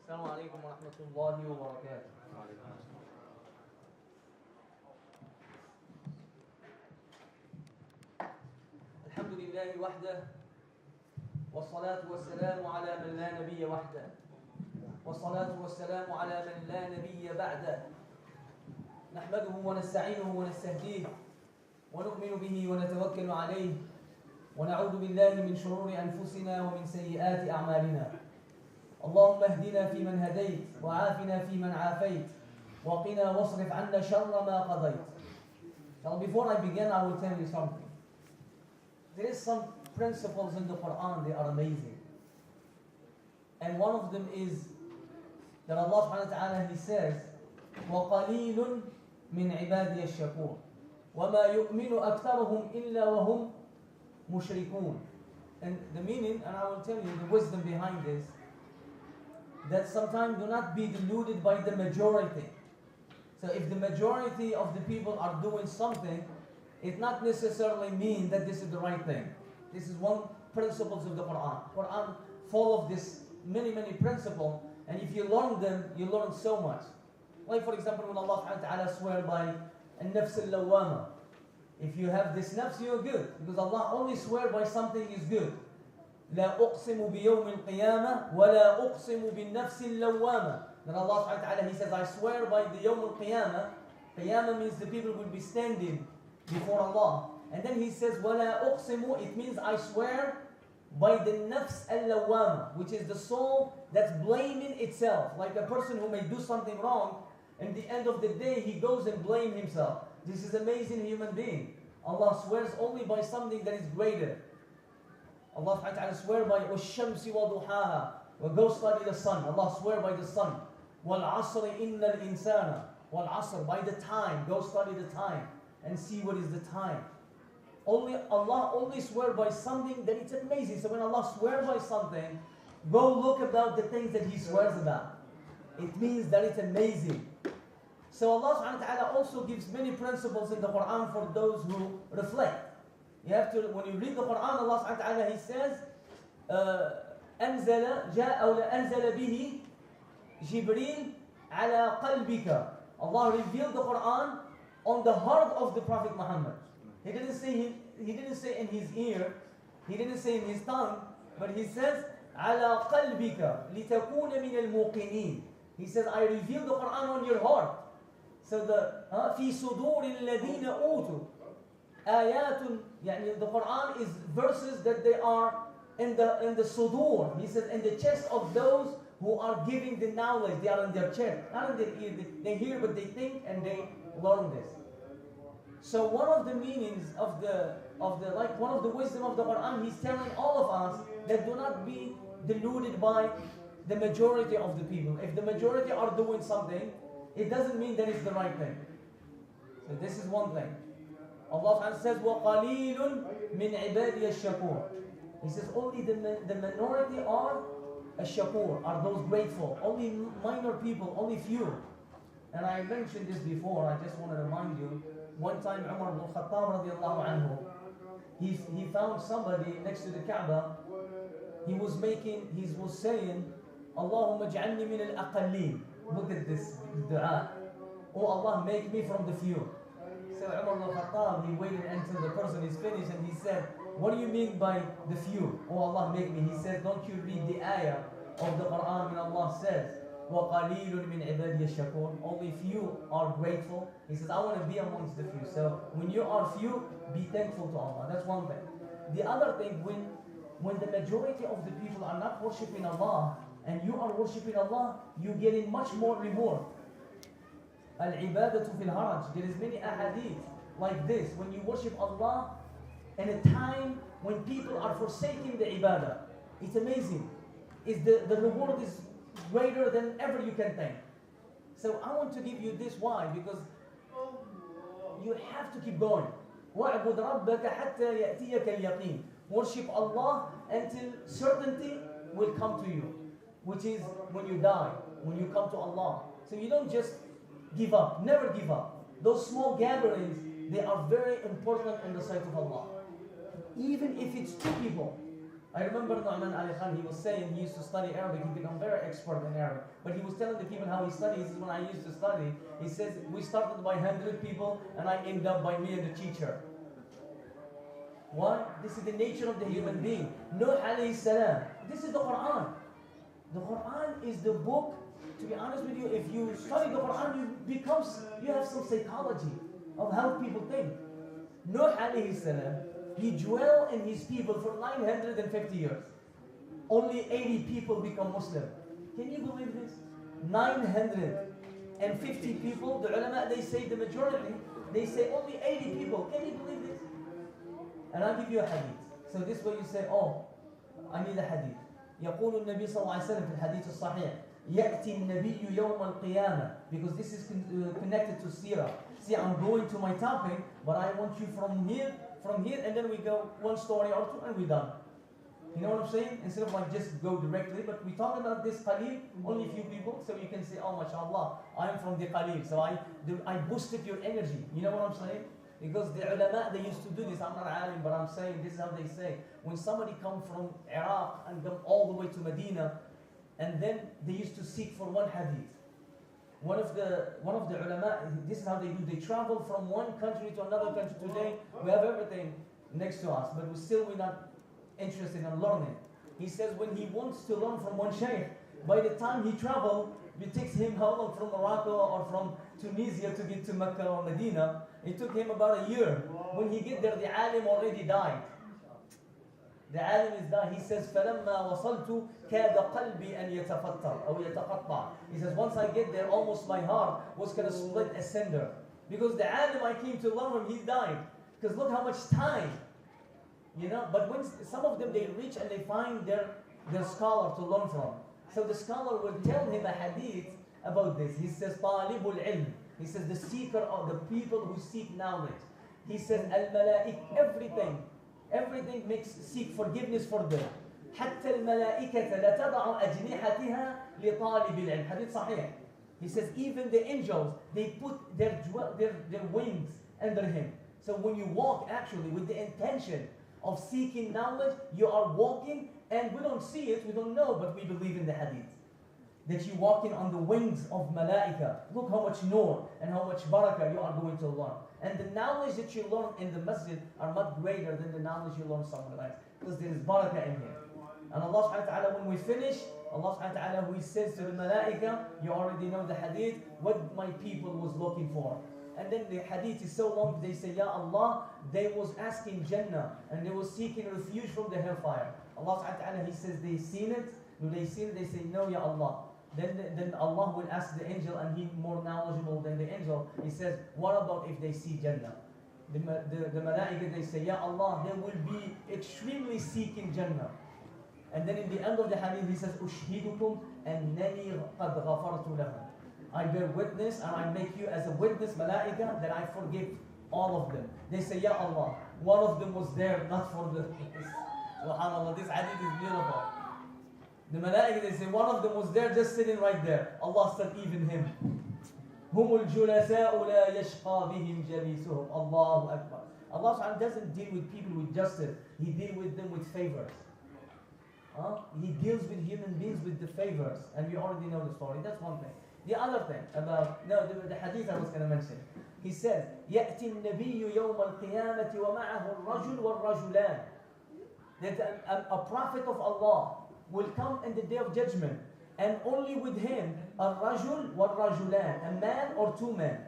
السلام عليكم ورحمة الله وبركاته. الحمد لله وحده، والصلاة والسلام على من لا نبي وحده، والصلاة والسلام على من لا نبي بعده. نحمده ونستعينه ونستهديه ونؤمن به ونتوكل عليه، ونعوذ بالله من شرور أنفسنا ومن سيئات أعمالنا. اللهم اهدنا فيمن هديت، وعافنا فيمن عافيت، وقنا واصرف عنا شر ما قضيت. Now before I begin, I will tell you something. There is some principles in the Quran, they are amazing. And one of them is that Allah subhanahu wa ta'ala, He says, وَقَلِيلٌ مِّنْ عِبَادِيَ الشَّكُورِ وَمَا يُؤْمِنُ أَكْثَرُهُمْ إِلَّا وَهُمْ مُشْرِكُونَ. And the meaning, and I will tell you the wisdom behind this, that sometimes do not be deluded by the majority. So if the majority of the people are doing something, it not necessarily mean that this is the right thing. This is one principles of the Quran. Quran full of this many principles, and if you learn them, you learn so much. Like for example, when Allah subhanahu wa ta'ala swear by an-nafs al-lawwama, if you have this nafs, you're good, because Allah only swear by something is good. لا أقسم بيوم القيامة ولا أقسم بالنفس اللوامة. Then Allah subhanahu wa ta'ala, He says, I swear by the Yawm al-Qiyamah. Qiyamah means the people will be standing before Allah. And then He says, ولا أقسم, it means I swear by the nafs al-lawama, which is the soul that's blaming itself. Like a person who may do something wrong, and the end of the day he goes and blames himself. This is amazing human being. Allah swears only by something that is greater. Allah subhanahu wa ta'ala swear by الشمس وضحاها, go study the sun. Allah swear by the sun. وَالْعَصْرِ إِنَّ الْإِنسَانَ, وَالْعَصْرِ, by the time, go study the time and see what is the time. Allah only swear by something that it's amazing. So when Allah swears by something, go look about the things that He swears about. It means that it's amazing. So Allah subhanahu wa ta'ala also gives many principles in the Quran for those who reflect. You have to, when you read the Quran, Allah subhanahu wa ta'ala, He says, أنزل به جبريل على قلبك. Allah revealed the Quran on the heart of the Prophet Muhammad. He didn't say in his ear, He didn't say in his tongue, but He says على قلبك لتكون من الموقنين. He says, I revealed the Quran on your heart. So the في صدور الذين أوتوا آيات, يعني the Quran is verses that they are in the sudur. He says in the chest of those who are giving the knowledge. They are in their chest, not in their ear. They hear but they think and they learn this. So one of the meanings of the like one of the wisdom of the Quran, He's telling all of us that do not be deluded by the majority of the people. If the majority are doing something, it doesn't mean that it's the right thing. So this is one thing. Allah says, وَقَلِيلٌ مِّنْ عِبَادِيَ الشَّكُورِ. He says only the minority are الشَّكُور, are those grateful. Only minor people, only few. And I mentioned this before, I just want to remind you. One time Umar ibn Khattab radiallahu anhu, he found somebody next to the Kaaba. He was saying, Allahumma ja'alni min al-aqallin. Look at this dua. Oh Allah, make me from the few. So Umar ibn Khattab, he waited until the person is finished and he said, what do you mean by the few? Oh Allah, make me. He said, don't you read the ayah of the Quran when Allah says, وَقَلِيلٌ مِّنْ عِبَادِيَ الشَّكُورِ, only few are grateful. He says, I want to be amongst the few. So when you are few, be thankful to Allah. That's one thing. The other thing, when the majority of the people are not worshipping Allah and you are worshipping Allah, you get in much more reward. Al-ibadatu fil haraj. There is many ahadith like this. When you worship Allah in a time when people are forsaking the ibadah, it's amazing. The reward is greater than ever you can think. So I want to give you this. Why? Because you have to keep going. وَاعْبُدْ رَبَّكَ حَتَّى يَأْتِيَكَ الْيَقِينَ. Worship Allah until certainty will come to you, which is when you die, when you come to Allah. So you don't just give up. Never give up. Those small gatherings, they are very important in the sight of Allah. Even if it's 2 people, I remember Nu'man Ali Khan, he was saying he used to study Arabic, he became very expert in Arabic. But he was telling the people how he studies. When I used to study, he says, we started by 100 people and I ended up by me and the teacher. Why? This is the nature of the human being. Nuh alayhi salam. This is the Quran. The Quran is the book. To be honest with you, if you study the Quran, you have some psychology of how people think. Nuh alayhi salam, he dwelled in his people for 950 years. Only 80 people become Muslim. Can you believe this? 950 people, the ulama, they say the majority, they say only 80 people. Can you believe this? And I'll give you a hadith. So this way you say, oh, I need a hadith. يقول النبي صلى الله عليه وسلم في الحديث الصحيح يأتي النبي يوم القيامة, because this is connected to Sirah. See, I'm going to my topic, but I want you from here, and then we go one story or two, and we're done. You know what I'm saying? Instead of like just go directly, but we talk about this Qalil, only a few people, so you can say, oh, mashallah, I'm from the Qalil, so I boosted your energy. You know what I'm saying? Because the ulama, they used to do this. I'm not alim, but I'm saying this is how they say. When somebody comes from Iraq and come all the way to Medina, and then they used to seek for one hadith. One of the ulama, this is how they do. They travel from one country to another country. Today, we have everything next to us, but we're not interested in learning. He says when he wants to learn from one shaykh, by the time he travels, it takes him how long from Morocco or from Tunisia to get to Mecca or Medina? It took him about a year. When he get there, the alim already died. The alim is died. He says, فَلَمَّا وَصَلْتُ كَادَ قَلْبِي أَنْ يَتَفَطَّرْ أو يَتَقَطَّعْ. He says, once I get there, almost my heart was going to split asunder. Because the alim I came to learn from, he died. Because look how much time. You know, but when some of them, they reach and they find their scholar to learn from. So the scholar will tell him a hadith about this. He says, طَالِبُ الْعِلْمِ. He says, the seeker of the people who seek knowledge. He says, al-malaik, everything makes seek forgiveness for them. حتى الملائكة لا تضع أجنحتها لطالب العلم. Hadith sahih. He says, even the angels, they put their wings under him. So when you walk actually with the intention of seeking knowledge, you are walking, and we don't see it, we don't know, but we believe in the hadith. That you're walking on the wings of malaika. Look how much nur and how much barakah you are going to learn. And the knowledge that you learn in the masjid are much greater than the knowledge you learn somewhere else. Because there is barakah in here. And Allah subhanahu wa ta'ala, when we finish, Allah subhanahu wa ta'ala, He says to the malaika, you already know the hadith, what my people was looking for. And then the hadith is so long, they say, Ya Allah, they was asking Jannah, and they was seeking refuge from the hellfire. Allah subhanahu wa ta'ala, He says, they seen it? Do they see it? They say, no, Ya Allah. Then Allah will ask the angel, and He more knowledgeable than the angel. He says, what about if they see Jannah? The malaika, they say, Ya Allah, they will be extremely seeking Jannah. And then in the end of the hadith, He says, Ushhidukum annani qad ghafartu lahum. I bear witness, and I make you as a witness, malaika, that I forgive all of them. They say, Ya Allah, one of them was there, not for the... SubhanAllah, this hadith is beautiful. The malaika, they say, one of them was there, just sitting right there. Allah said, even him. هُمُ الْجُلَسَاءُ لَا يَشْقَى بِهِمْ جَلِيسُهُمْ Allahu Akbar. Allah subhanahu doesn't deal with people with justice. He deals with them with favors. He deals with human beings with the favors. And we already know the story. That's one thing. The other thing about, the hadith I was going to mention. He says, يَأْتِ النَّبِيُّ يَوْمَ الْقِيَامَةِ وَمَعَهُ الرَّجُلُ وَالرَّجُلَانِ. That a prophet of Allah will come in the day of judgment, and only with him a rajul wa rajulan, a man or two men.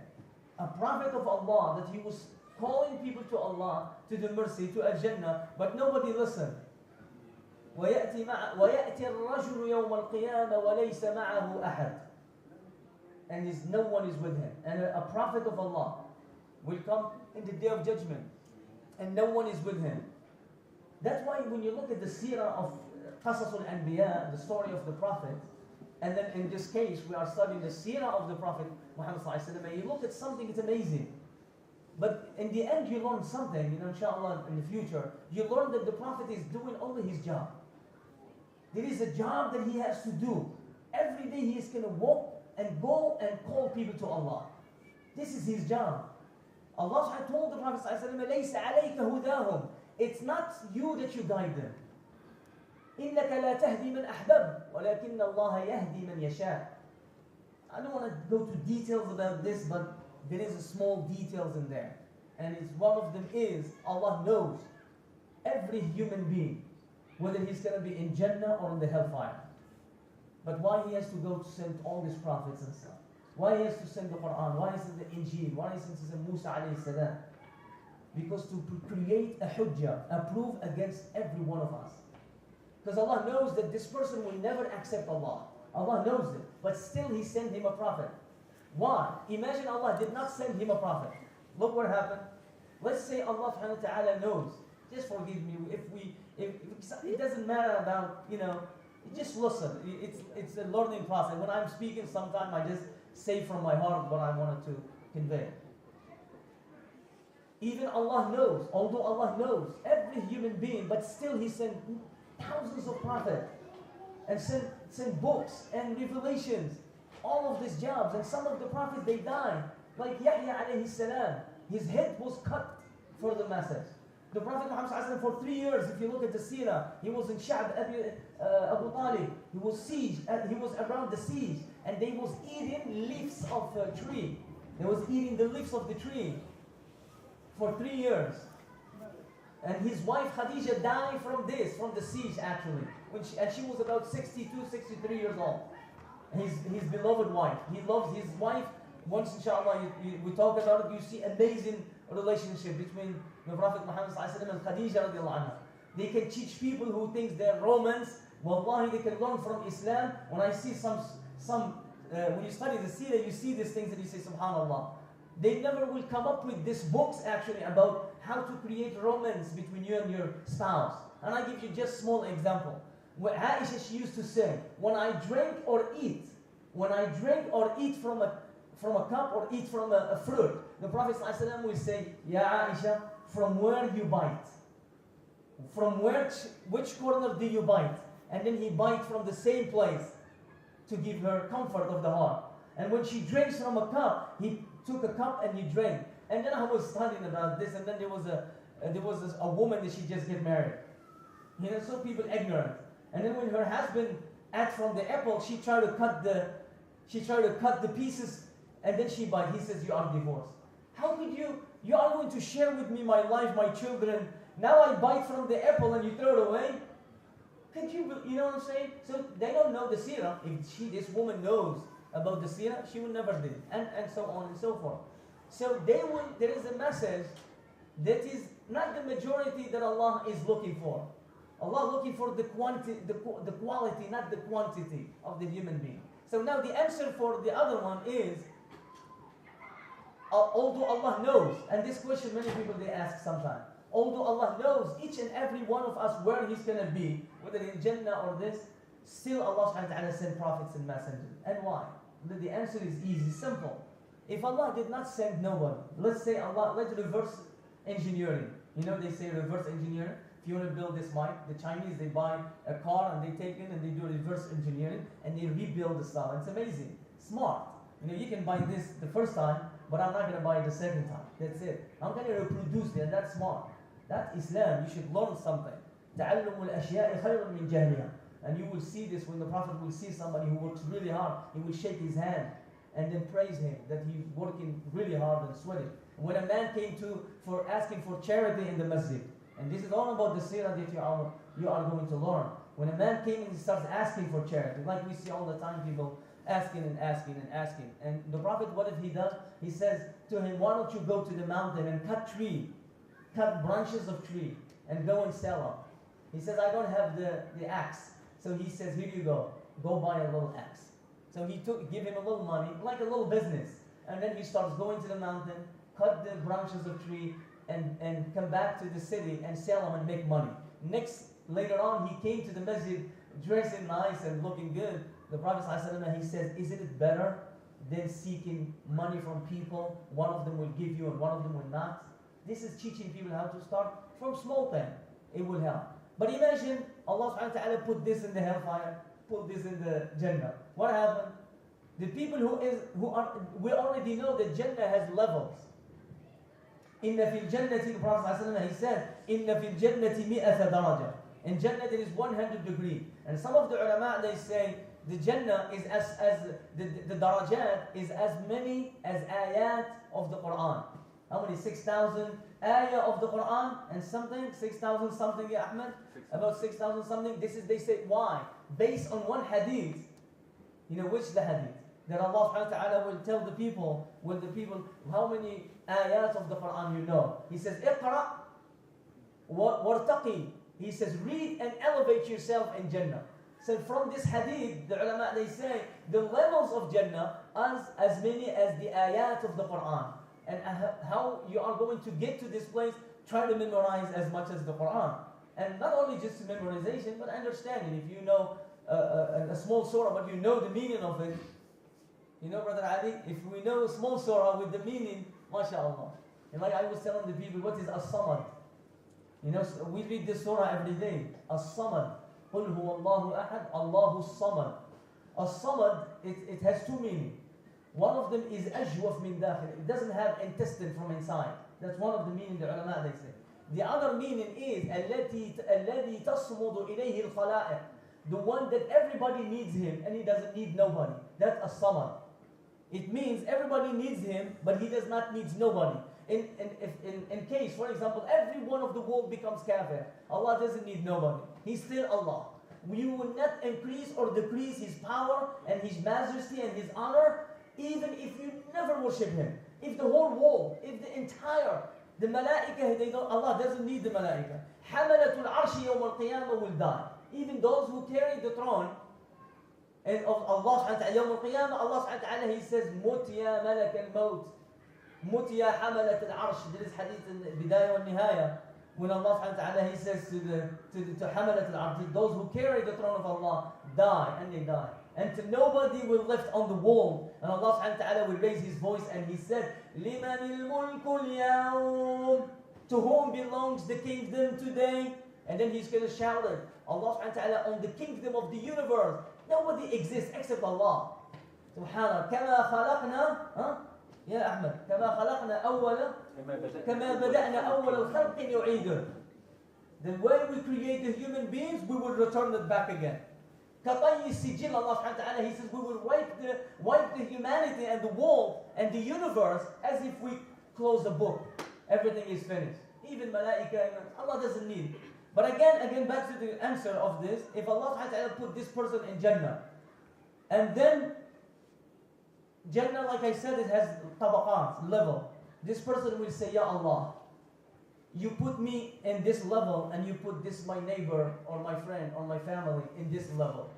A prophet of Allah, that he was calling people to Allah, to the mercy, to al-Jannah, but nobody listened. وَيَأْتِ الرَّجُلُ يَوْمَ الْقِيَامَةِ وَلَيْسَ مَعَهُ أَحَدٌ. And no one is with him. And a prophet of Allah will come in the day of judgment, and no one is with him. That's why when you look at the seerah of Qasasul Anbiya, the story of the Prophet, and then in this case we are studying the seerah of the Prophet Muhammad sallallahu alaihi wasallam, you look at something, it's amazing. But in the end you learn something, inshallah, in the future, you learn that the Prophet is doing only his job. There is a job that he has to do. Every day he is going to walk and go and call people to Allah. This is his job. Allah told the Prophet sallallahu alaihi wasallam, لَيْسَ عَلَيْكَ هُدَاهُمْ. It's not you that you guide them. إنك لا تهدي من أحببت ولكن الله يهدي من يشاء. I don't want to go to details about this, but there is small details in there. And one of them is Allah knows every human being, whether he's going to be in Jannah or in the hellfire. But why he has to go to send all these prophets and stuff? Why he has to send the Quran? Why he send the Injil? Why he sends Musa alayhi salam? Because to create a hujjah, a proof against every one of us. Because Allah knows that this person will never accept Allah. Allah knows it. But still He sent him a prophet. Why? Imagine Allah did not send him a prophet. Look what happened. Let's say Allah subhanahu wa ta'ala knows. Just forgive me if it doesn't matter about, just listen. It's a learning process. When I'm speaking, sometimes I just say from my heart what I wanted to convey. Even Allah knows, although Allah knows every human being, but still He sent thousands of prophets and sent books and revelations, all of these jobs. And some of the prophets, they died. Like Yahya alayhi salam, his head was cut for the message. The Prophet Muhammad sallallahu alaihi wasallam, for 3 years, if you look at the seerah, he was in Sha'b Abu Talib. He was siege, he was around the siege, and they was eating leaves of a tree. They was eating the leaves of the tree for 3 years. And his wife Khadija died from the siege actually. And she was about 62, 63 years old. His beloved wife. He loves his wife. Once inshallah we talk about it, you see amazing relationship between the Prophet Muhammad and Khadija radiallahu anha. They can teach people who think they're Romans. Wallahi, they can learn from Islam. When I see some when you study the seerah, you see these things and you say, subhanallah. They never will come up with these books actually about how to create romance between you and your spouse. And I give you just small example. What Aisha, she used to say, when I drink or eat from a cup or eat from a fruit, the Prophet ﷺ will say, Ya Aisha, from where you bite? From which corner do you bite? And then he bite from the same place to give her comfort of the heart. And when she drinks from a cup, he took a cup and he drank. And then I was studying about this, and then there was a woman that she just get married. So people ignorant. And then when her husband ate from the apple, she tried to cut the pieces, and then she bite. He says, you are divorced. How could you are going to share with me my life, my children. Now I bite from the apple and you throw it away? Could you know what I'm saying? So they don't know the seerah. If this woman knows about the seerah, she will never do it. And so on and so forth. So there is a message that is not the majority that Allah is looking for. Allah looking for the quality, not the quantity of the human being. So now the answer for the other one is, although Allah knows, and this question many people they ask sometimes, although Allah knows each and every one of us where He's going to be, whether in Jannah or this, still Allah subhanahu wa ta'ala sent prophets and messengers. And why? The answer is easy, simple. If Allah did not send nobody, let's say let's reverse engineering. They say reverse engineering. If you want to build this mic, the Chinese, they buy a car and they take it and they do reverse engineering and they rebuild the stuff. It's amazing. Smart. You can buy this the first time, but I'm not going to buy it the second time. That's it. I'm going to reproduce it, and that's smart. That's Islam. You should learn something. تَعَلُّمُ الْأَشْيَاءِ خَيْرٌ مِنْ جَهْلِهَا. And you will see this when the Prophet will see somebody who works really hard. He will shake his hand and then praise him that he's working really hard and sweating. When a man came for asking for charity in the masjid, and this is all about the seerah that you are going to learn. When a man came and he starts asking for charity, like we see all the time, people asking and asking and asking. And the Prophet, what did he do? He says to him, why don't you go to the mountain and cut branches of tree and go and sell them. He says, I don't have the axe. So he says, here you go buy a little axe. So he give him a little money, like a little business. And then he starts going to the mountain, cut the branches of tree, and come back to the city and sell them and make money. Later on, he came to the masjid dressing nice and looking good. The Prophet ﷺ, he says, isn't it better than seeking money from people? One of them will give you and one of them will not. This is teaching people how to start from small thing. It will help. But imagine Allah subhanahu wa ta'ala put this in the hellfire, put this in the Jannah. What happened? The people we already know that Jannah has levels. Inna fil jannati, the Prophet ﷺ, he said, Inna fil jannati mi'ata daraja. In Jannah there is 100 degrees. And some of the ulama, they say the Jannah is as the darajat is as many as ayat of the Quran. How many? 6,000 ayah of the Quran and something? 6,000 something, ya Ahmed? About 6,000 something. This is, they say, why? Based on one hadith. You know which the hadith? That Allah subhanahu wa ta'ala will tell the people, how many ayat of the Quran you know. He says, Iqra wartaqi. He says, read and elevate yourself in Jannah. So from this hadith, the ulama, they say, the levels of Jannah are as many as the ayat of the Quran. And how you are going to get to this place, try to memorize as much as the Quran. And not only just memorization, but understanding. If you know a small surah, but you know the meaning of it. You know, Brother Ali, if we know a small surah with the meaning, mashallah. And like I was telling the people, what is as-samad? You know, we read this surah every day. As-samad. قُلْ هُوَ اللَّهُ أَحَدْ اللَّهُ الصَّمَدْ. As-samad, it has two meanings. One of them is ajwaf min dakhil. It doesn't have intestine from inside. That's one of the meaning the ulama, they say. The other meaning is الَّذِي تَصْمُدُ إِلَيْهِ الْخَلَائِقِ. The one that everybody needs him and he doesn't need nobody. That's as-samad. It means everybody needs him, but he does not need nobody. In case, for example, every one of the world becomes kafir, Allah doesn't need nobody. He's still Allah. You will not increase or decrease His power and His majesty and His honor, even if you never worship Him. If the whole world, if the entire, the malaika, Allah doesn't need the malaika. حَمَلَةُ الْعَرْشِ يَوْمَ الْقِيَامَةِ will die. Even those who carry the throne and of Allah subhanahu wa ta'ala, يوم القيامة, Allah subhanahu wa ta'ala, He says, مُتْ يَا مَلَكَ الْمَوْتِ مُتْ يَا حَمَلَةَ الْعَرْشِ. There is hadith in Bidayah wa Nihaya, when Allah subhanahu wa ta'ala, He says to حَمَلَةَ الْعَرْشِ, those who carry the throne of Allah, die, and they die. And to nobody will left on the wall. And Allah subhanahu wa ta'ala will raise His voice and He said, لِمَنِ الْمُلْكُ الْيَوْمِ. To whom belongs the kingdom today? And then He's going to shout it. Allah subhanahu wa ta'ala on the kingdom of the universe. Nobody exists except Allah. Subhanallah. كما خلقنا يا أحمد كما خلقنا أول كما بدأنا أول الخلق يعيده. The way we create the human beings, we will return it back again. كطي السجل, Allah subhanahu wa ta'ala, He says we will wipe the humanity and the world and the universe as if we close a book. Everything is finished. Even malaika, Allah doesn't need. But again, back to the answer of this. If Allah subhanahu wa ta'ala put this person in Jannah, and then Jannah, like I said, it has tabaqat, level. This person will say, Ya Allah, you put me in this level, and you put this, my neighbor, or my friend, or my family, in this level.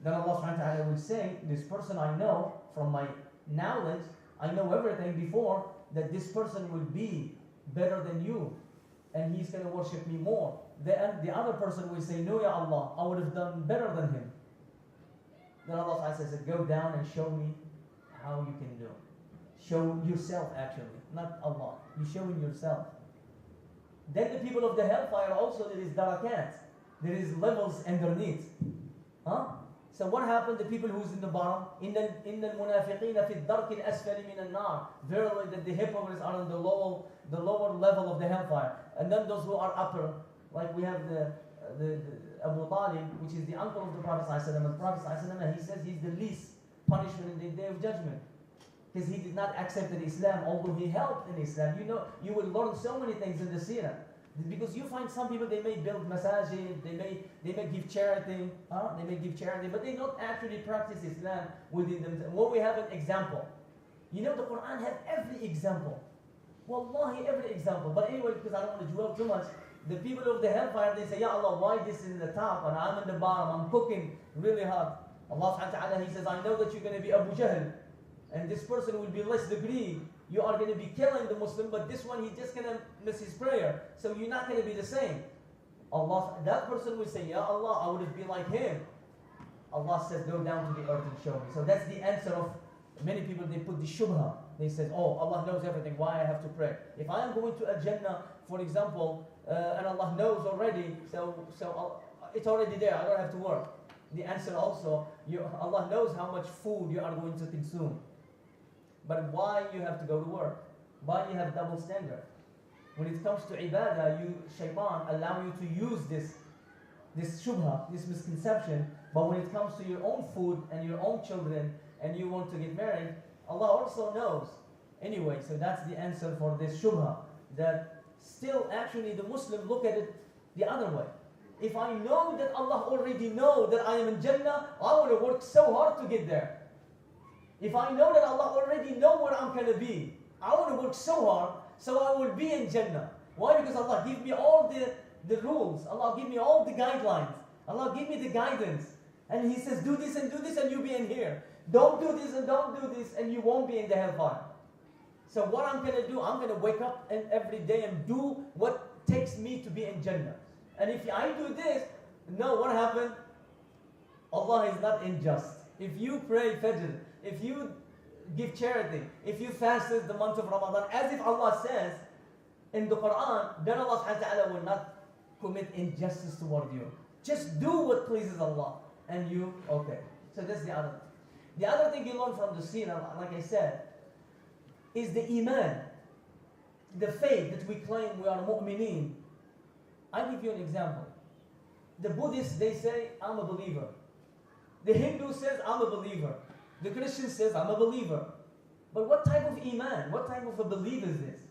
Then Allah subhanahu wa ta'ala will say, this person I know, from my knowledge, I know everything before, that this person will be better than you. And he's going to worship me more. Then the other person will say, no, Ya Allah, I would have done better than him. Then Allah says, go down and show me how you can do it. Show yourself, actually, not Allah. You showing yourself. Then the people of the hellfire also, there is darakat. There is levels underneath. So what happened? The people who's in the bottom, إِنَّ الْمُنَافِقِينَ فِي الدَّرْكِ الْأَسْفَلِ مِنَ النَّارِ. Verily that the hypocrites are on the lower level of the hellfire. And then those who are upper, like we have the Abu Talib, which is the uncle of the Prophet ﷺ. The Prophet ﷺ, he says he's the least punishment in the Day of Judgment. Because he did not accept Islam, although he helped in Islam. You know, you will learn so many things in the seerah. Because you find some people, they may build masajid, they may give charity, but they don't actually practice Islam within them. Well, we have an example. You know, the Quran has every example. Wallahi, every example. But anyway, because I don't want to dwell too much, the people of the hellfire, they say, Ya Allah, why this is in the top and I'm in the bottom? I'm cooking really hot. Allah subhanahu wa ta'ala, He says, I know that you're going to be Abu Jahl. And this person will be less degree. You are going to be killing the Muslim, but this one, he's just going to miss his prayer. So you're not going to be the same. That person will say, Ya Allah, I would have been like him. Allah says, go down to the earth and show me. So that's the answer of many people. They put the shubha. They say, oh, Allah knows everything. Why I have to pray? If I am going to a Jannah, for example, and Allah knows already, so it's already there. I don't have to work. The answer also, Allah knows how much food you are going to consume. But why you have to go to work? Why you have double standard? When it comes to ibadah, shaitan allow you to use this this shubha, this misconception, but when it comes to your own food and your own children and you want to get married, Allah also knows. Anyway, so that's the answer for this shubha, that still actually the Muslim look at it the other way. If I know that Allah already knows that I am in Jannah, I want to work so hard to get there. If I know that Allah already knows where I'm going to be, I want to work so hard so I will be in Jannah. Why? Because Allah give me all the rules. Allah give me all the guidelines. Allah give me the guidance. And He says, do this and you'll be in here. Don't do this and don't do this and you won't be in the hellfire. So what I'm going to do, I'm going to wake up and every day and do what takes me to be in Jannah. And if I do this, no, what happened? Allah is not unjust. If you pray Fajr, if you give charity, if you fasted the month of Ramadan, as if Allah says in the Quran, then Allah subhanahu wa ta'ala will not commit injustice toward you. Just do what pleases Allah. And you, okay. So that's the other thing. The other thing you learn from the seerah, like I said, is the iman, the faith that we claim we are mu'mineen. I'll give you an example. The Buddhists, they say, I'm a believer. The Hindu says, I'm a believer. The Christian says, I'm a believer. But what type of iman, what type of a belief is this?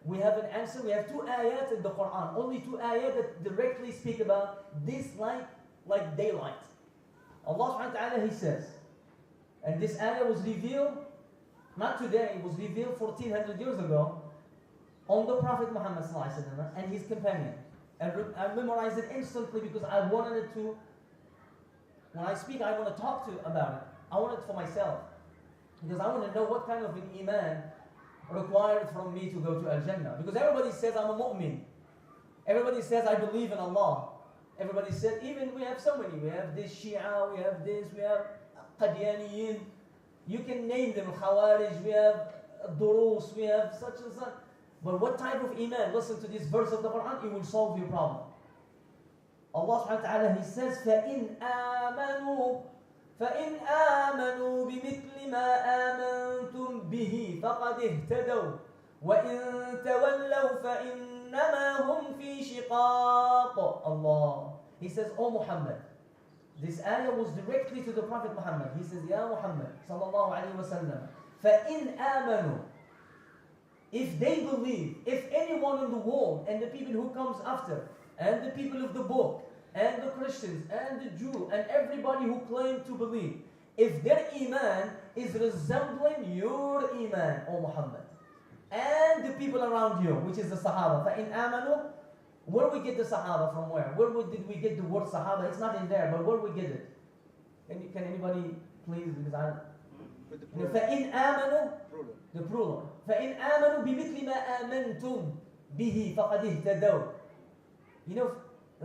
We have an answer. We have 2 ayat in the Quran. Only 2 ayat that directly speak about this light like daylight. Allah subhanahu wa ta'ala, He says, and this ayah was revealed, not today, it was revealed 1400 years ago on the Prophet Muhammad and his companion. And I memorized it instantly because I wanted it to, when I speak, I want to talk about it. I want it for myself. Because I want to know what kind of an iman required from me to go to Al-Jannah. Because everybody says I'm a mu'min. Everybody says I believe in Allah. Everybody says, even we have so many. We have this Shia, we have this, we have Qadianiyin. You can name them, Khawarij, we have Durus, we have such and such. But what type of iman? Listen to this verse of the Quran, it will solve your problem. Allah subhanahu wa ta'ala, He says, فَإِنْ آمَنُوا بِمِثْلِ مَا آمَنْتُمْ بِهِ فَقَدْ اهْتَدَوْا وَإِنْ تَوَلَّوْا فَإِنَّمَا هُمْ فِي شِقَاقٍ. Allah. He says, O Muhammad. This ayah was directly to the Prophet Muhammad. He says, Ya Muhammad, sallallahu alayhi wa sallam, فَإِنْ آمَنُوا. If they believe, if anyone in the world, and the people who comes after, and the people of the book, and the Christians, and the Jew, and everybody who claim to believe, if their iman is resembling your iman, O Muhammad, and the people around you, which is the Sahaba, فَإِنْ آمَنُوا. Where we get the Sahaba from where? Did we get the word Sahaba? It's not in there, but where we get it? Can anybody please, because I... فَإِنْ آمَنُوا, the plural. فَإِنْ آمَنُوا بِمِثْلِ مَا آمَنْتُمْ بِهِ فَقَدْ اهْتَدَوْا. You know,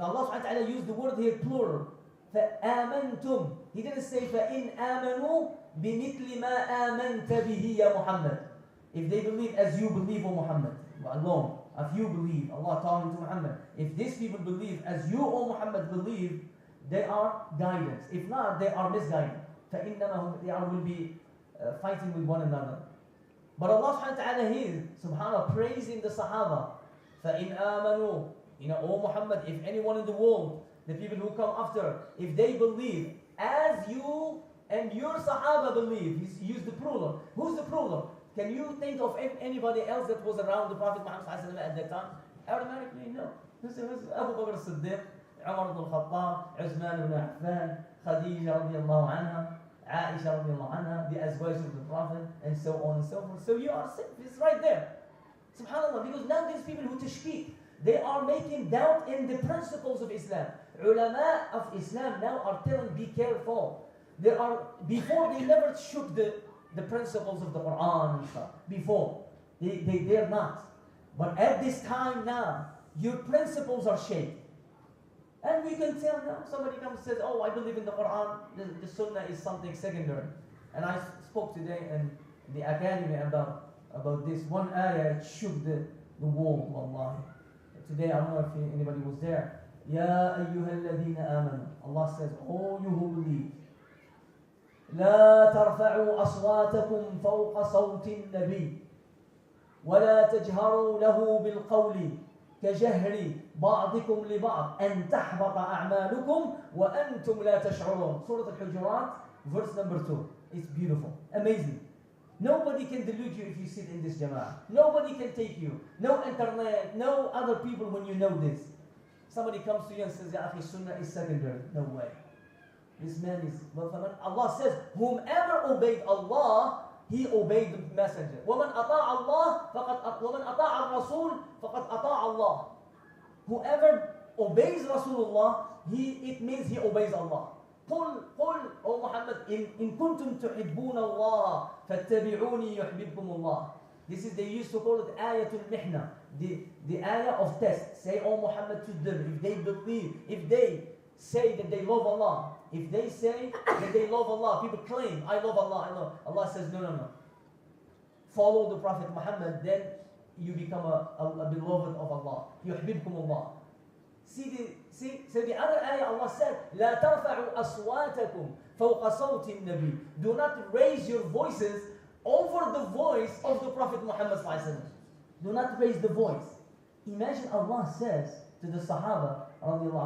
Allah subhanahu wa ta'ala used the word here plural. فَآمَنْتُمْ. He didn't say فَإِنْ آمَنُوا بِمِثْلِ مَا آمَنْتَ بِهِ يَا Muhammad. If they believe as you believe, O Muhammad, alone. If you believe, Allah talking to Muhammad. If these people believe as you, O Muhammad, believe, they are guidance. If not, they are misguided. فَإِنَّمَا they will be fighting with one another. But Allah subhanahu wa ta'ala here, subhanAllah, praising the Sahaba. فَإِنْ آمَنُوا. You know, O Muhammad, if anyone in the world, the people who come after, if they believe as you and your Sahaba believe, He's used the plural. Who's the plural? Can you think of anybody else that was around the Prophet Muhammad at that time? Automatically, no. This is Abu Bakr as-Siddiq, Umar ibn al-Khattab, Uthman ibn Affan, Khadija radiallahu anha, Aisha radiallahu anha, the Azwaj of the Prophet, and so on and so forth. So you are safe. It's right there. SubhanAllah, because now these people who tashkik, they are making doubt in the principles of Islam. Ulama of Islam now are telling, be careful. Before they never shook the principles of the Quran and stuff. Before. They dare not. But at this time now, your principles are shaken. And we can tell now, somebody comes and says, oh, I believe in the Quran, the Sunnah is something secondary. And I spoke today in the academy about this one ayah, it shook the world, wallahi. Today, I don't know if anybody was there. Ya ayyuhal ladhina amanu. Allah says, oh, you who believe. لا ترفعوا أصواتكم فوق صوت النبي ولا تجهروا له بالقول كجهر بعضكم لبعض أن تحبط أعمالكم وأنتم لا تشعرون. Surah Al-Hujurat, verse number 2. It's beautiful, amazing. Nobody can delude you if you sit in this jama'ah. Nobody can take you. No internet, no other people when you know this. Somebody comes to you and says, Ya akhi, sunnah is secondary. No way. This man is, Allah says, whomever obeyed Allah, he obeyed the messenger. وَمَنْ أَطَاعَ اللَّهِ وَمَنْ أَطَاعَ الرَّسُولِ فَقَدْ أَطَاعَ اللَّهِ. Whoever obeys Rasulullah, it means he obeys Allah. قل O Muhammad, إن كنتم تحبون الله فاتبعوني يحببكم الله. This is, they used to call it ayatul mihna, the ayah of test. Say, O Muhammad, to them, if they believe, if they say that they love Allah, if they say that they love Allah, people claim, I love Allah, I love. Allah says, no. Follow the Prophet Muhammad, then you become a beloved of Allah. يحببكم الله. See, so the other ayah, Allah said, لا ترفعوا أصواتكم فوق صوت النبي. Do not raise your voices over the voice of the Prophet Muhammad sallallahu alaihi wasallam. Do not raise the voice. Imagine Allah says to the Sahaba,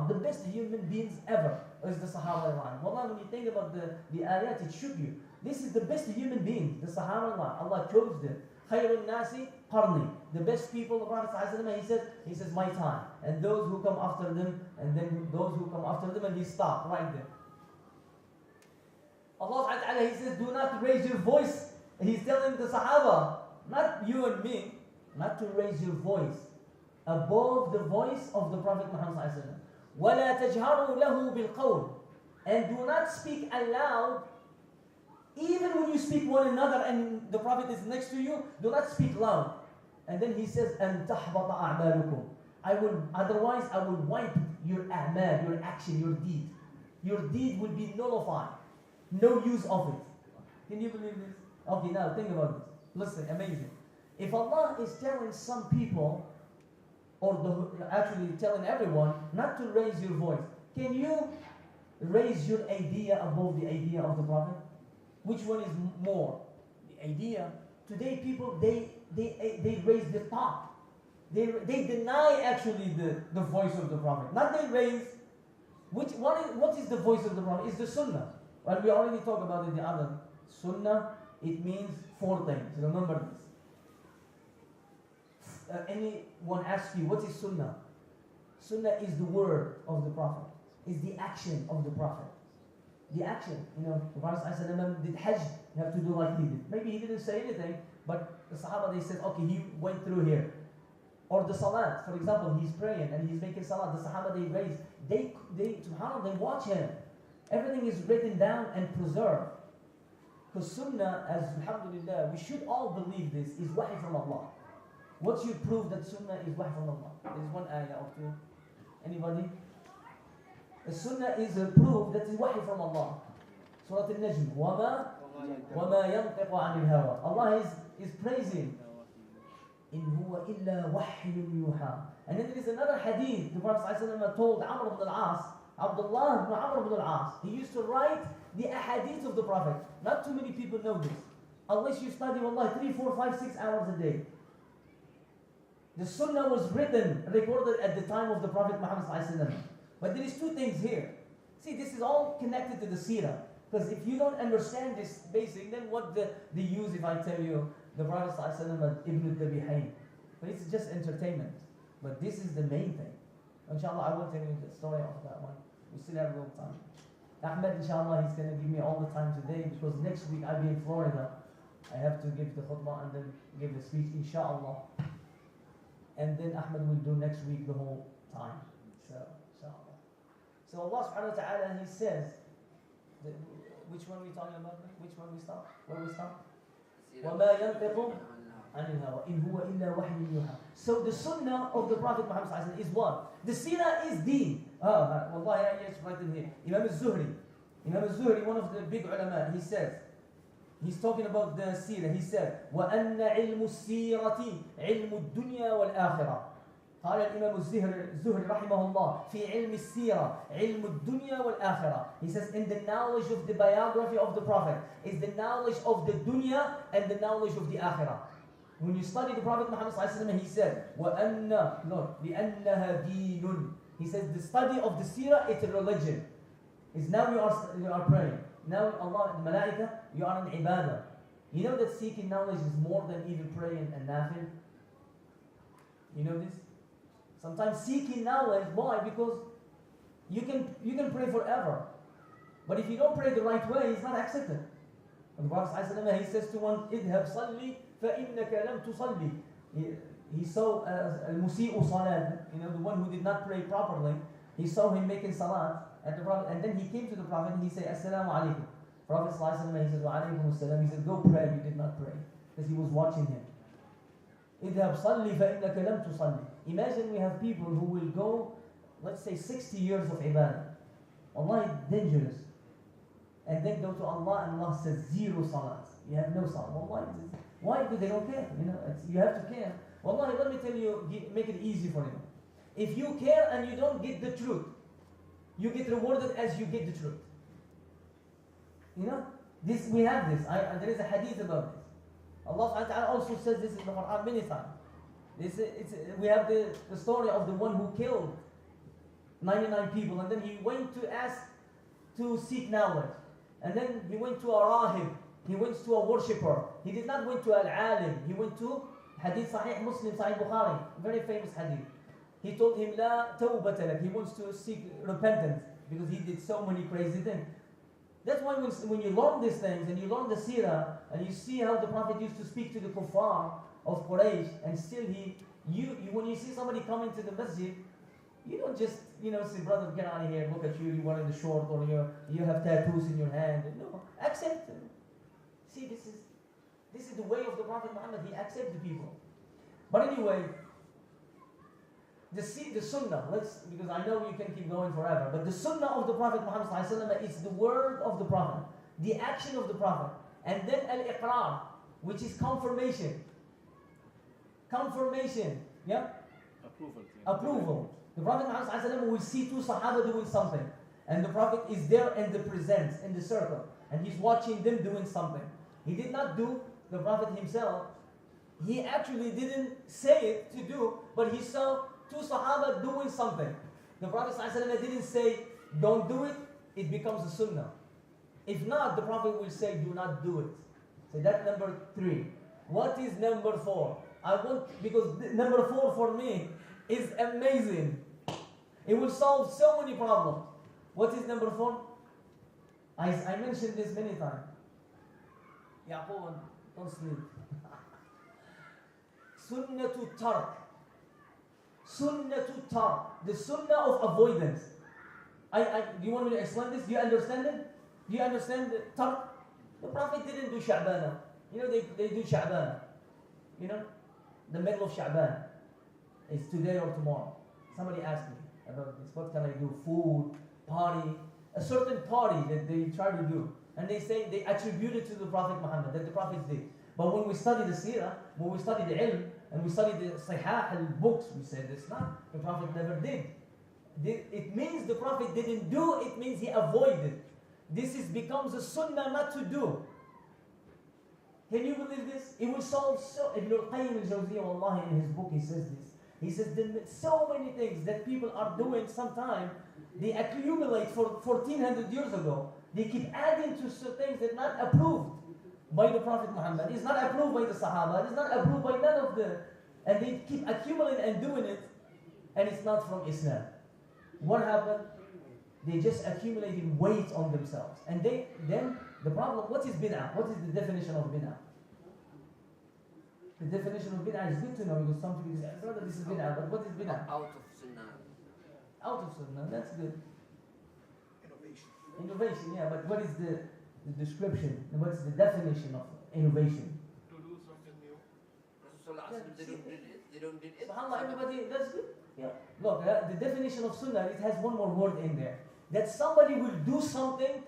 the best human beings ever is the Sahaba. Wallah, when you think about the ayat, it shook you. This is the best human beings, the Sahaba. Allah chose them. Khairun nasi qarni. The best people, the Prophet ﷺ, he says, my time. And those who come after them, and then those who come after them, and he stopped right there. Allah Ta'ala, he says, do not raise your voice. He's telling the Sahaba, not you and me, not to raise your voice above the voice of the Prophet Muhammad ﷺ. وَلَا تَجْهَرُوا لَهُ بِالْقَوْلِ. And do not speak aloud. Even when you speak one another and the Prophet is next to you, do not speak loud. And then he says, أَن تَحْبَطَ أَعْمَالُكُم. Otherwise I will wipe your a'mal, your action, your deed. Your deed will be nullified. No use of it. Can you believe this? Okay, now think about this. Listen, amazing. If Allah is telling some people, or actually telling everyone, not to raise your voice, can you raise your idea above the idea of the Prophet? Which one is more? The idea. Today people, they raise the thought. They deny actually the voice of the Prophet. Not they raise, what is the voice of the Prophet? It's the Sunnah. Well, we already talked about it the other. Sunnah, it means 4 things. Remember this. Anyone asks you, what is Sunnah? Sunnah is the word of the Prophet. Is the action of the Prophet. The action, the Prophet ﷺ did Hajj, you have to do like he did. Maybe he didn't say anything, but the Sahaba, they said, okay, he went through here. Or the Salat, for example, he's praying and he's making Salat. The Sahaba, subhanAllah, they watch him. Everything is written down and preserved. Because Sunnah, as alhamdulillah, we should all believe this, is wahi from Allah. What's your proof that Sunnah is wahi from Allah? There's one ayah or two. Anybody? The Sunnah is a proof that is wahi from Allah. Surah Al-Najm. وَمَا يَنْطِقُ عَنِ الْهَوَىٰ. Allah is praising. إِنْ هُوَ إِلَّا وَحْيٌ يُوحَىٰ. And then there is another hadith. The Prophet ﷺ told Amr ibn al-As, Abdullah ibn Amr ibn al-As. He used to write the ahadith of the Prophet. Not too many people know this. Unless you study, wallah, 3, 4, 5, 6 hours a day. The Sunnah was recorded at the time of the Prophet Muhammad ﷺ. But there is 2 things here. See, this is all connected to the seerah. Because if you don't understand this basic, then what the use if I tell you the Prophet ﷺ Ibn al-Dabihain? But it's just entertainment. But this is the main thing. Inshallah, I will tell you the story of that one. We still have a little time. Ahmed, inshallah, he's going to give me all the time today because next week I'll be in Florida. I have to give the khutbah and then give the speech, inshallah. And then Ahmed will do next week the whole time. So Allah subhanahu wa ta'ala, he says, which one are we talking about? Which one we start? Where we start? وَمَا يَنْطِقُ عَنِ الْهَوَىٰ إِنْ هُوَ إِلَّا وَحْيٌ يُوحَىٰ. So the sunnah of the Prophet Muhammad is what? The seerah is deen. Wallahi, yes, right in here. Imam al-Zuhri, one of the big ulama, he says, he's talking about the seerah. He said, وَأَنَّ عِلْمُ السِّيرَةِ عِلْمُ الدُّنْيَا وَالْآخِرَةِ. قال الإمام الزهري رحمه الله في علم السيرة علم الدنيا والآخرة. He says, in the knowledge of the biography of the Prophet is the knowledge of the dunya and the knowledge of the akhirah. When you study the Prophet Muhammad ﷺ, he said, وَأَنَّ Lord, لِأَنَّهَا دِينٌ. He says the study of the seerah, it's a religion. It's now you are praying. Now Allah, the Malaika, you are in ibadah. You know that seeking knowledge is more than even praying and nafil? You know this? Sometimes seeking knowledge, why? Because you can pray forever. But if you don't pray the right way, it's not accepted. And the Prophet ﷺ, he says to one, اذهب صلي فإنك لم تصلي. He saw al-musi'u salat, the one who did not pray properly. He saw him making salat, and then he came to the Prophet and he said, Assalamu alaikum. Prophet ﷺ, he said, Wa alaikum assalam. He said, go pray. You did not pray. Because he was watching him. اذهب صلي فإنك لم تصلي. Imagine we have people who will go, let's say 60 years of ibadah. Allah, dangerous. And then go to Allah and Allah says zero salat. You have no salat. Why? Because they don't care. You have to care. Wallahi, let me tell you, make it easy for you. If you care and you don't get the truth, you get rewarded as you get the truth. We have this. There is a hadith about this. Allah subhanahu wa ta'ala also says this in the Quran many times. We have the story of the one who killed 99 people, and then he went to ask to seek knowledge. And then he went to a rahib. He went to a worshipper. He did not went to al-alim. He went to Hadith Sahih Muslim, Sahih Bukhari, very famous hadith. He told him, La tawbata lak. He wants to seek repentance because he did so many crazy things. That's why when you learn these things and you learn the seerah and you see how the Prophet used to speak to the kuffar of Quraysh, and still when you see somebody come into the masjid, you don't just say, brother, get out of here, look at you, you wearing the short, or you have tattoos in your hand. No, accept them. See, this is the way of the Prophet Muhammad. He accepts the people. But anyway, the sunnah, because I know you can keep going forever, but the sunnah of the Prophet Muhammad is the word of the Prophet, the action of the Prophet, and then al-iqrar, which is confirmation. Confirmation, yeah? Approval. The Prophet Muhammad will see two Sahaba doing something, and the Prophet is there in the presence, in the circle, and he's watching them doing something. He did not do, the Prophet himself, he actually didn't say it to do, but he saw two Sahaba doing something. The Prophet ﷺ didn't say, don't do it, it becomes a sunnah. If not, the Prophet will say, do not do it. So that's number 3. What is number 4? Because number 4 for me is amazing. It will solve so many problems. What is number 4? I mentioned this many times. Yaqoon, don't sleep. Sunnatu Tarik. Sunnatu Tarik. The sunnah of avoidance. Do you want me to explain this? Do you understand it? Do you understand the Tarik? The Prophet didn't do Sha'bana. They do Sha'bana. The middle of Sha'ban. It's today or tomorrow. Somebody asked me about this. What can I do? Food, party. A certain party that they try to do. And they say they attribute it to the Prophet Muhammad, that the Prophet did. But when we study the seerah, when we study the ilm, and we study the sahih al-books, we say this not. The Prophet never did. It means the Prophet didn't do, it means he avoided. This becomes a sunnah not to do. Can you believe this? It will solve Ibn al-Qayyim al-Jawziyah, wallahi, in his book, he says this. He says so many things that people are doing sometime, they accumulate for 1400 years ago. They keep adding to things that are not approved by the Prophet Muhammad. It's not approved by the Sahaba. It's not approved by none of the... And they keep accumulating and doing it, and it's not from Islam. What happened? They just accumulated weight on themselves. And then the problem, what is bid'ah? What is the definition of bid'ah? The definition of bid'ah is good to know, because some people say, brother, this is bid'ah, but what is bid'ah? Out of sunnah. Out of sunnah, that's good. Innovation, yeah, but what is the description? What is the definition of innovation? To do something new. They don't did it. SubhanAllah, everybody, that's good. Yeah. Look, the definition of sunnah, it has one more word in there. That somebody will do something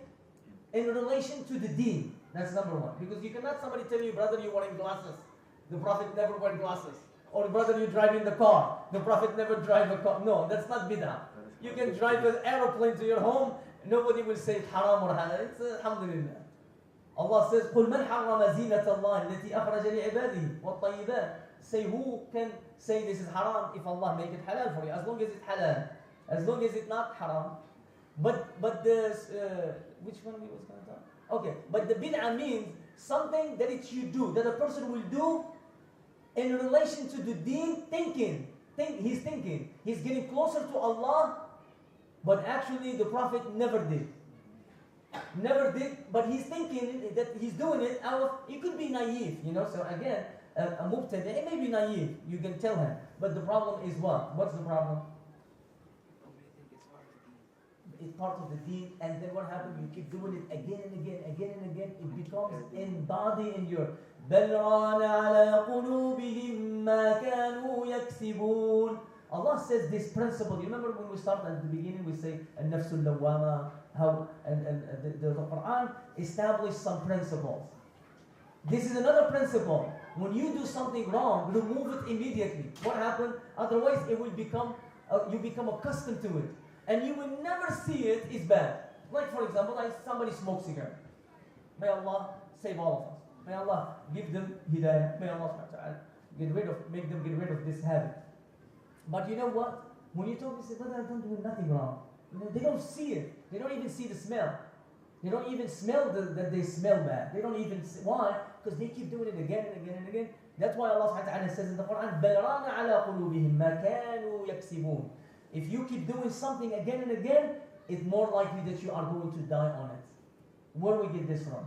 in relation to the deen. That's number 1. Because you cannot somebody tell you, brother, you're wearing glasses. The Prophet never wore glasses. Or brother, you're driving the car. The Prophet never drive a car. No, that's not bid'ah. You can drive an aeroplane to your home. Nobody will say it's haram or halal. It's alhamdulillah. Allah says, قُلْ مَنْ حَرَّمَ زِينَةَ اللَّهِ الَّتِي أَخْرَجَ لِعِبَادِهِ وَالطَّيِّبَاتِ. Say, who can say this is haram if Allah make it halal for you? As long as it's halal. As long as it's not haram. But the, which one we was going to talk? Okay, but the bid'ah means something that it you do, that a person will do in relation to the deen, he's thinking, he's getting closer to Allah, but actually the Prophet never did, but he's thinking that he's doing it out of, he could be naive, so again, a mubtadi, it may be naive, you can tell him, but the problem is what? What's the problem? It's part of the deen, and then what happens? You keep doing it again and again, it becomes embodied in your بَلْ رَانَ عَلَىٰ قُلُوبِهِمْ مَا كَانُوا يَكْسِبُونَ. Allah says this principle. You remember when we started at the beginning, we say النَّفْسُ اللَّوَّامَةِ, how and the Quran established some principles. This is another principle. When you do something wrong, remove it immediately. What happened? Otherwise, it will become you become accustomed to it, and you will never see it is bad. Like for example, like somebody smokes cigarette. May Allah save all of us. May Allah give them hidayah. May Allah make them get rid of this habit. But you know what? When you talk, they say, brother, I don't do nothing wrong. They don't see it. They don't even see the smell. They don't even smell that they smell bad. They don't even see. Why? Because they keep doing it again and again and again. That's why Allah subhanahu wa ta'ala says in the Quran, بَلْ رَانَ عَلَىٰ قُلُوبِهِمْ مَا كَانُوا يَكْسِبُونَ. If you keep doing something again and again, it's more likely that you are going to die on it. Where do we get this from?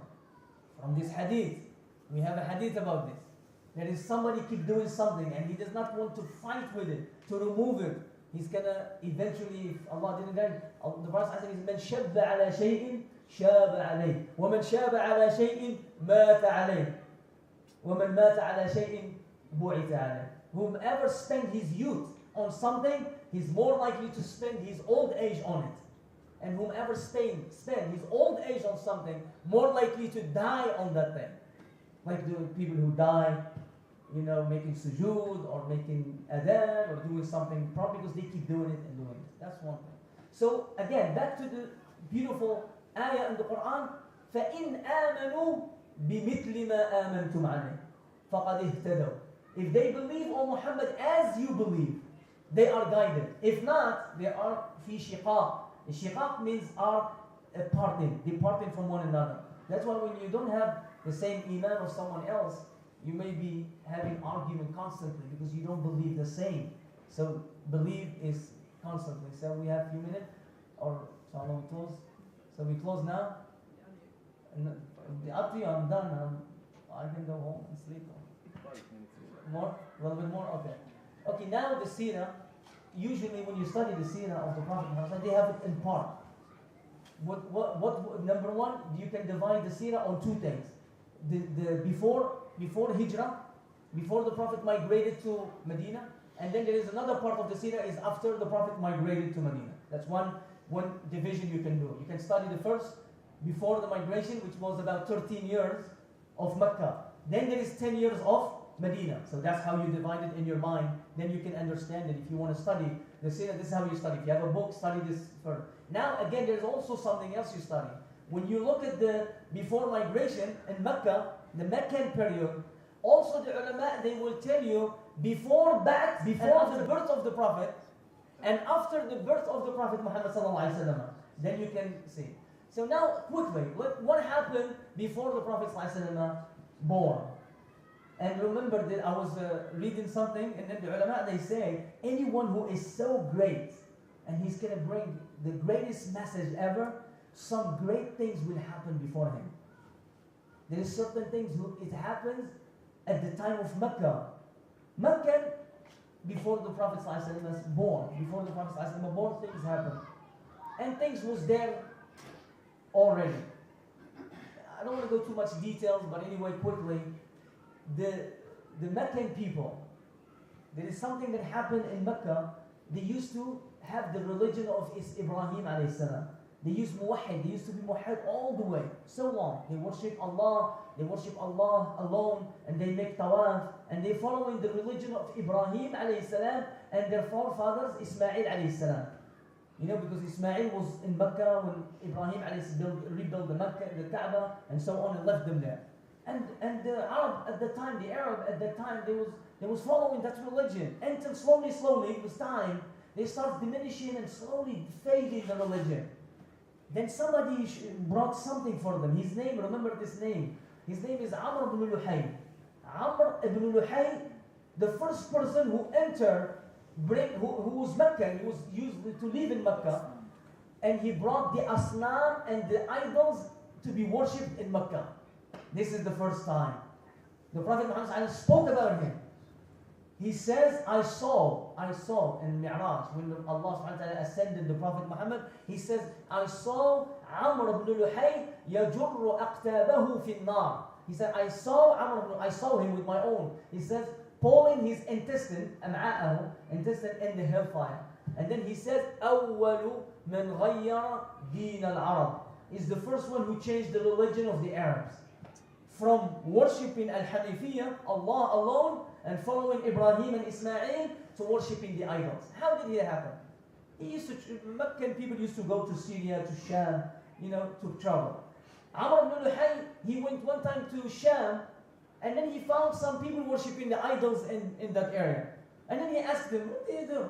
From this hadith. We have a hadith about this. That is, somebody keep doing something and he does not want to fight with it, to remove it. He's gonna eventually, if Allah didn't guide, the verse says, "Man shabba ala shay'in, shaba alayh. Wa man shaba ala shay'in, mata alayh. Wa man mata ala shay'in, bu'ita alayh." Whomever spent his youth on something, he's more likely to spend his old age on it. And whomever spend his old age on something, more likely to die on that thing. Like the people who die, making sujood or making adhan or doing something, probably because they keep doing it and doing it. That's one thing. So again, back to the beautiful ayah in the Quran, فَإِنْ آمَنُوا بِمِثْلِ مَا آمَنْتُمْ عَلَيْهِ فَقَدْ اهْتَدَوْا. If they believe, O Muhammad, as you believe, they are guided. If not, they are fi shiqaq. Shiqaq means are departing from one another. That's why when you don't have the same iman of someone else, you may be having argument constantly because you don't believe the same. So believe is constantly. So we have a few minutes, or shall we close? So we close now. Up to you. I'm done. I can go home and sleep. More? A little bit more? Okay. Okay, now the seerah. Usually when you study the seerah of the Prophet, they have it in part. What number one, you can divide the seerah on two things. The before Hijrah, before the Prophet migrated to Medina, and then there is another part of the seerah is after the Prophet migrated to Medina. That's one division you can do. You can study the first before the migration, which was about 13 years of Mecca. Then there is 10 years of Medina. So that's how you divide it in your mind. Then you can understand it. If you want to study the seerah, this is how you study. If you have a book, study this first. Now again, there's also something else you study. When you look at the before migration in Mecca, the Meccan period, also the ulama, they will tell you before the birth of the Prophet and after the birth of the Prophet Muhammad sallallahu alaihi wasallam. Then you can see. So now quickly, what happened before the Prophet sallallahu alaihi wasallam born? And remember that I was reading something, and then the ulama, they say anyone who is so great and he's going to bring the greatest message ever, some great things will happen before him. There is certain things, it happens at the time of Mecca. Mecca, before the Prophet ﷺ was born, things happened. And things was there already. I don't want to go too much details, but anyway, quickly, the Meccan people, there is something that happened in Mecca. They used to have the religion of Ibrahim alayhi salam. They used muwahhid, they used to be muwahhid all the way, so long. They worship Allah alone, and they make tawaf, and they following the religion of Ibrahim alayhi salam and their forefathers Ismail alayhi salam. You know, because Ismail was in Mecca when Ibrahim rebuilt the Mecca, the Kaaba, and so on, and left them there. And the Arab at the time, the Arab at that time, they was following that religion until slowly with time they start diminishing and slowly fading the religion. Then somebody brought something for them. His name, remember this name. His name is Amr ibn Luhay. Amr ibn Luhay, the first person who entered, who was Meccan, he was used to live in Mecca, and he brought the asnam and the idols to be worshipped in Mecca. This is the first time. The Prophet Muhammad spoke about him. He says, I saw in Mi'raj, when Allah subhanahu wa ta'ala ascended the Prophet Muhammad, he says, I saw Amr ibn Luhay yajurru aqtabahu fi an-nar. He said, I saw him with my own. He says, pulling his intestine in the hellfire. And then he says, أول من غير دين العرب. Is the first one who changed the religion of the Arabs. From worshipping Al-Hanifiyya, Allah alone, and following Ibrahim and Ismail, to worshipping the idols. How did it happen? Meccan people used to go to Syria, to Sham, to travel. Amr ibn Luhay, he went one time to Sham, and then he found some people worshipping the idols in that area. And then he asked them, what do you do?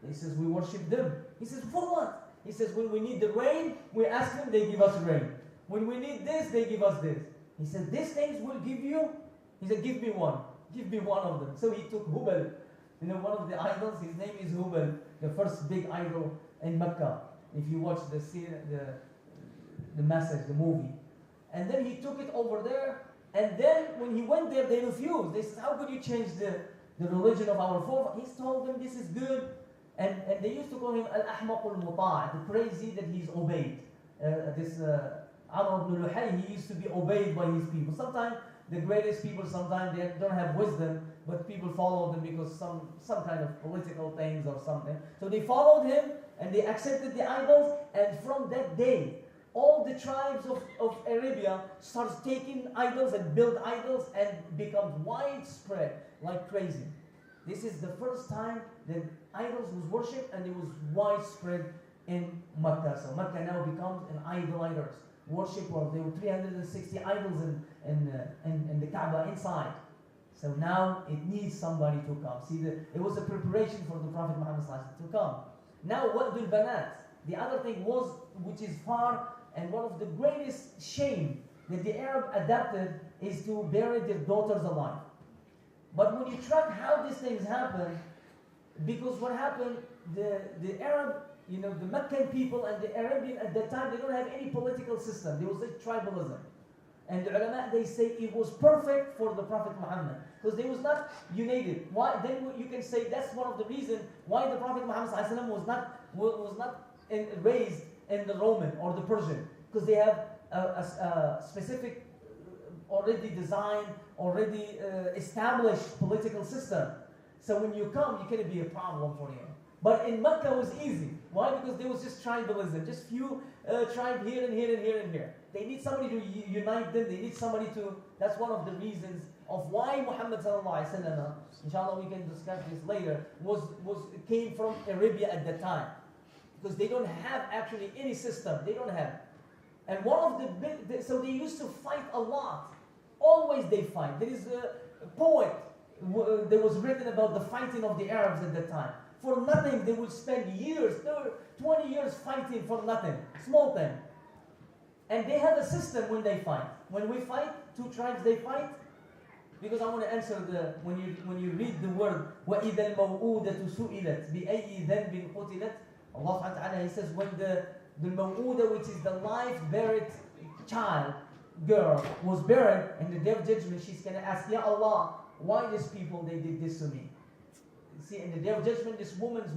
He says, we worship them. He says, for what? He says, when we need the rain, we ask them, they give us rain. When we need this, they give us this. He said, these things will give you. He said, give me one. Give me one of them. So he took Hubal, one of the idols. His name is Hubal, the first big idol in Mecca. If you watch the message, the movie. And then he took it over there. And then when he went there, they refused. They said, how could you change the religion of our forefathers? He told them, this is good. And they used to call him Al-Ahmaq al-Muta', the crazy that he's obeyed. Amr ibn Luhay, he used to be obeyed by his people. Sometimes the greatest people, sometimes they don't have wisdom, but people follow them because some kind of political things or something. So they followed him and they accepted the idols, and from that day, all the tribes of Arabia starts taking idols and build idols and becomes widespread like crazy. This is the first time that idols was worshipped, and it was widespread in Mecca. So Mecca now becomes an idolaters worship, or there were 360 idols in the Kaaba inside. So now it needs somebody to come. See, it was a preparation for the Prophet Muhammad to come. Now Wa'dul Banat, the other thing was, which is far, and one of the greatest shame that the Arab adapted, is to bury their daughters alive. But when you track how these things happen, because what happened, the Arab, the Meccan people and the Arabian at that time, they don't have any political system. There was a tribalism. And the ulama, they say it was perfect for the Prophet Muhammad, because they was not united. Why? Then you can say that's one of the reasons why the Prophet Muhammad was not raised in the Roman or the Persian, because they have a specific, already designed, already established political system. So when you come, you can't be a problem for you. But in Mecca it was easy. Why? Because there was just tribalism, just few tribes here and here and here and here. They need somebody to unite them. They need somebody to. That's one of the reasons of why Muhammad sallallahu alaihi wasallam, inshallah we can discuss this later, came from Arabia at that time, because they don't have actually any system. They don't have. And one of the big, so they used to fight a lot. Always they fight. There is a poet that was written about the fighting of the Arabs at that time. For nothing, they would spend years, 20 years fighting for nothing, small thing. And they have a system when they fight. When we fight, two tribes, they fight. Because I want to answer when you read the word وَإِذَا الْمَوْءُودَةُ سُئِلَتْ بِأَيِّ ذَنْبٍ قُتِلَتْ, Allah subhanahu wa ta'ala, He says, when the maw'uda, which is the life-buried child, girl, was buried, in the day of judgment, she's going to ask, Ya Allah, why these people, they did this to me? See, in the day of judgment, these girls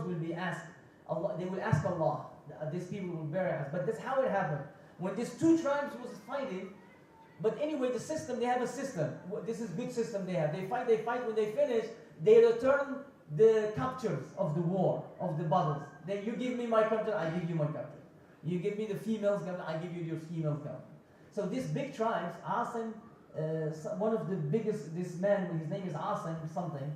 will be asked, Allah, they will ask Allah, these people will bury us. But that's how it happened. When these two tribes was fighting, but anyway, the system, they have a system. This is good system they have. They fight, when they finish, they return the captures of the war, of the battles. Then you give me my capture, I give you my capture. You give me the females capture, I give you your female capture. So these big tribes, Asim, one of the biggest, this man, his name is Asim something,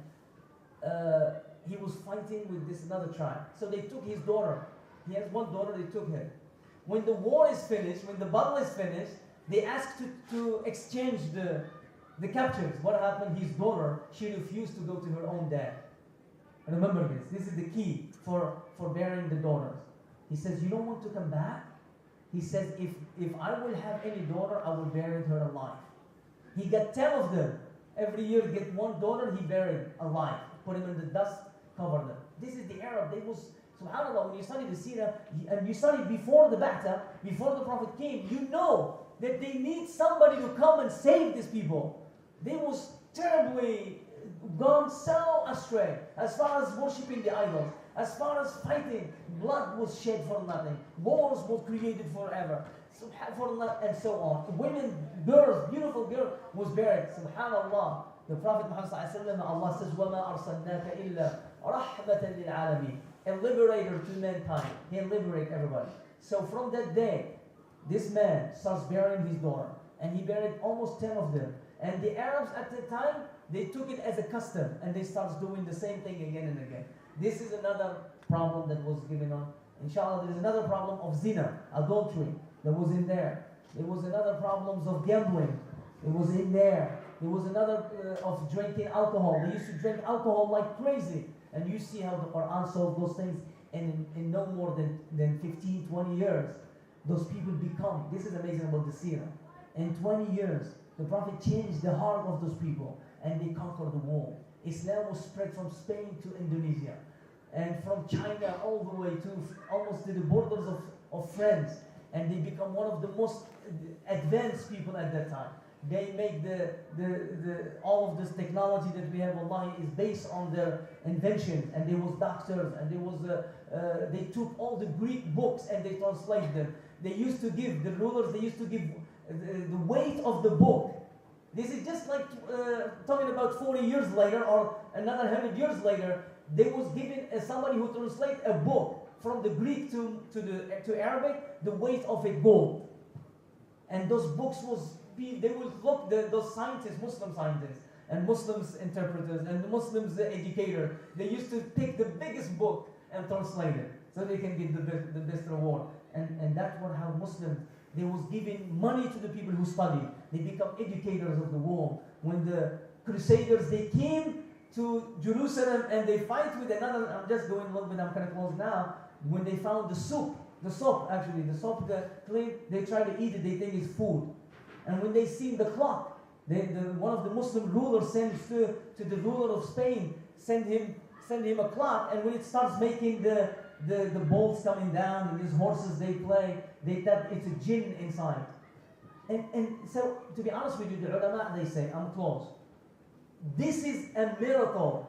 he was fighting with this another tribe. So they took his daughter. He has one daughter, they took her. When the war is finished, when the battle is finished, they asked to exchange the captures. What happened? His daughter, she refused to go to her own dad. Remember this. This is the key for bearing the daughters. He says, you don't want to come back? He says, if I will have any daughter, I will bury her alive. He got 10 of them. Every year get one daughter, he buried alive. Put him in the dust, cover them. This is the Arab. They was, subhanAllah, when you study the Seerah, and you study before the Ba'tha, before the Prophet came, you know that they need somebody to come and save these people. They was terribly gone so astray as far as worshipping the idols, as far as fighting. Blood was shed for nothing. Wars were created forever. And so on. Women, girls, beautiful girls was buried. Subhanallah. The Prophet Muhammad ﷺ, Allah says, وَمَا أَرْسَلْنَاكَ إِلَّا رَحْمَةً لِلْعَالَمِينَ. A liberator to mankind. He'll liberate everybody. So from that day, this man starts burying his daughter. And he buried almost 10 of them. And the Arabs at the time, they took it as a custom. And they started doing the same thing again and again. This is another problem that was given on. Inshallah, there is another problem of zina, adultery. That was in there. There was another problems of gambling. It was in there. There was another of drinking alcohol. They used to drink alcohol like crazy. And you see how the Quran solved those things in no more than 15, 20 years. Those people become, this is amazing about the seerah. In 20 years, the Prophet changed the heart of those people and they conquered the world. Islam was spread from Spain to Indonesia and from China all the way to almost to the borders of France. And they become one of the most advanced people at that time. They make all of this technology that we have online is based on their inventions. And there was doctors, and there was they took all the Greek books and they translated them. They used to give the rulers. They used to give the weight of the book. This is just like talking about 40 years later or another 100 years later. They was given somebody who translate a book from the Greek to Arabic, the weight of it gold. And those books they would look, those scientists, Muslim scientists, and Muslims interpreters, and the Muslims educators, they used to pick the biggest book and translate it, so they can get the best reward. And that's how Muslims, they was giving money to the people who studied. They become educators of the world. When the Crusaders, they came to Jerusalem and they fight with another, I'm just going a little bit, I'm kind of close now. When they found the soap that clean, they try to eat it, they think it's food. And when they see the clock, one of the Muslim rulers sends to the ruler of Spain, send him a clock, and when it starts making the bolts coming down, and these horses they play, they thought it's a jinn inside. And so, to be honest with you, the ulama, they say, I'm close. This is a miracle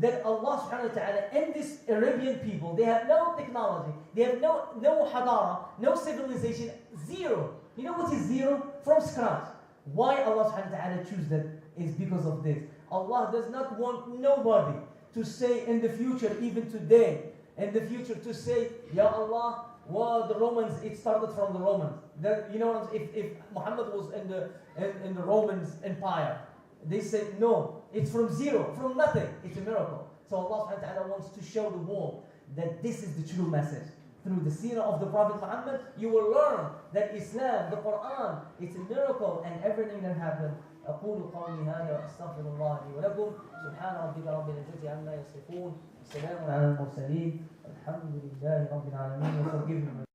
that Allah subhanahu wa ta'ala and these Arabian people, they have no technology, they have no hadara, no civilization, zero. You know what is zero? From scratch. Why Allah subhanahu wa ta'ala choose that is because of this. Allah does not want nobody to say in the future, even today, in the future to say, Ya Allah, well, the Romans, it started from the Romans. If Muhammad was in the Romans Empire, they say, no, it's from zero, from nothing. It's a miracle. So Allah subhanahu wa ta'ala wants to show the world that this is the true message. Through the seerah of the Prophet Muhammad, you will learn that Islam, the Quran, it's a miracle, and everything that happened. أقول قولي هذا وأستغفر الله لي ولكم سبحان ربك رب العزة عما يصفون وسلام على المرسلين الحمد لله رب العالمين. Forgive me.